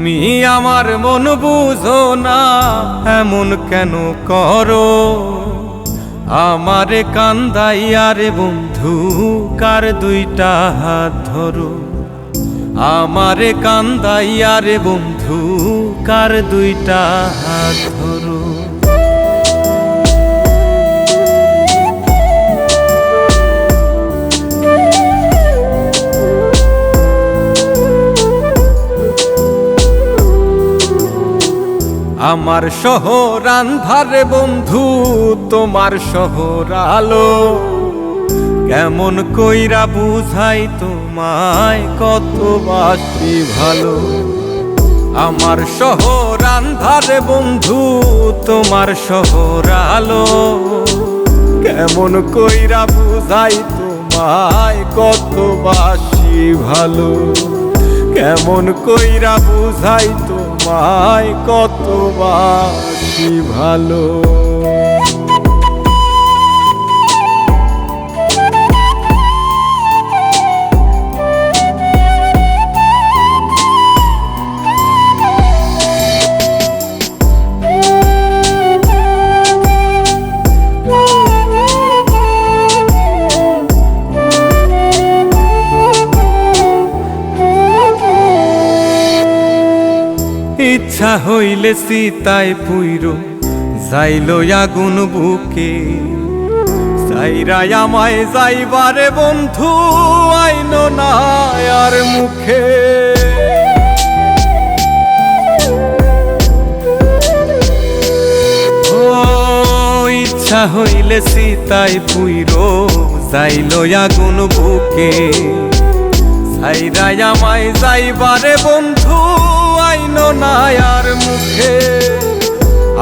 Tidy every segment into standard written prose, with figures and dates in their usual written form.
তুমি আমার মন বুঝো না, এমন কেন করো? আমারে কান্দাইয়া রে বন্ধু, কার দুইটা হাত ধরো। আমারে কান্দাইয়া রে বন্ধু, কার দুইটা হাত ধরো। আমার শহর আন্ধারে বন্ধু, তোমার শহর আলো। কেমন কইরা বুঝাই তোমায়, কত বাসি ভালো। আমার শহর আন্ধারে বন্ধু, তোমার শহর আলো। কেমন কইরা বুঝাই তোমায়, কত বাসি ভালো। কেমন কইরা বুঝাই তোমায়, কত বাসি ভালো। ইচ্ছা হইলে সীতায় পুইরো যাইলো আগুন বুকে। সাইরাই আমায় যাইবারে বন্ধু, আইনো না আর মুখে। ও ইচ্ছা হইলে সীতায় পুইরো যাইলো আগুন বুকে। সাইরাই আমায় যাইবারে বন্ধু, আইনো না আর মুখে।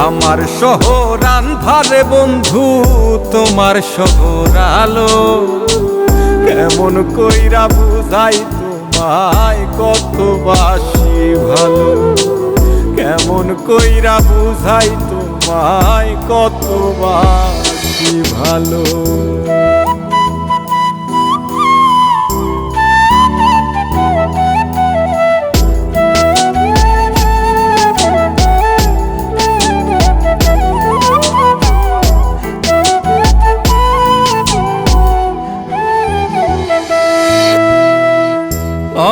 আমার শহর আন্ধারে বন্ধু, তোমার শহর আলো। কেমন কইরা বুঝাই তোমায়, কত বাসি ভালো। কেমন কইরা বুঝাই তোমায়, কত বাসি ভালো।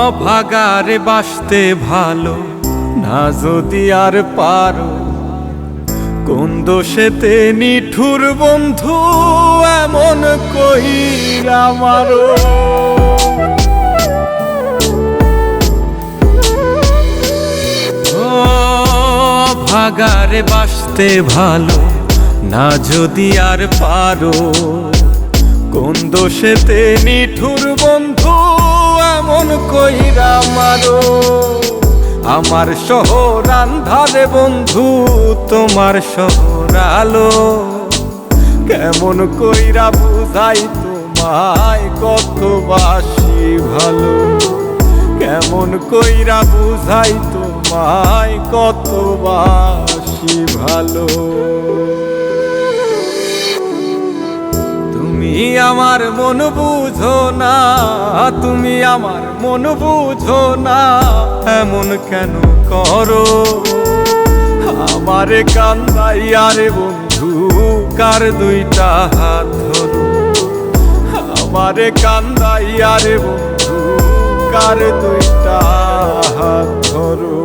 অভাগারে বাসতে ভালো না যদি আর পারো। কোন দোষেতে নিঠুর বন্ধু, এমন কইরা মারো। অভাগারে বাসতে ভালো না যদি আর পারো। কোন দোষেতে নিঠুর বন্ধু, এমন কইরা মারো। আমার শহর আন্ধারে বন্ধু, তোমার শহর আলো। কেমন কইরা বুঝাই তোমায়, কত বাসি ভালো। কেমন কইরা বুঝাই তোমায়, কত বাসি ভালো। তুমি আমার মন বুঝো না, তুমি আমার মন বুঝো না, এমন কেন করো? আমারে কান্দাইয়া রে বন্ধু, কার দুইটা হাত ধরো। আমারে কান্দাইয়া রে বন্ধু, কার দুইটা হাত ধরো।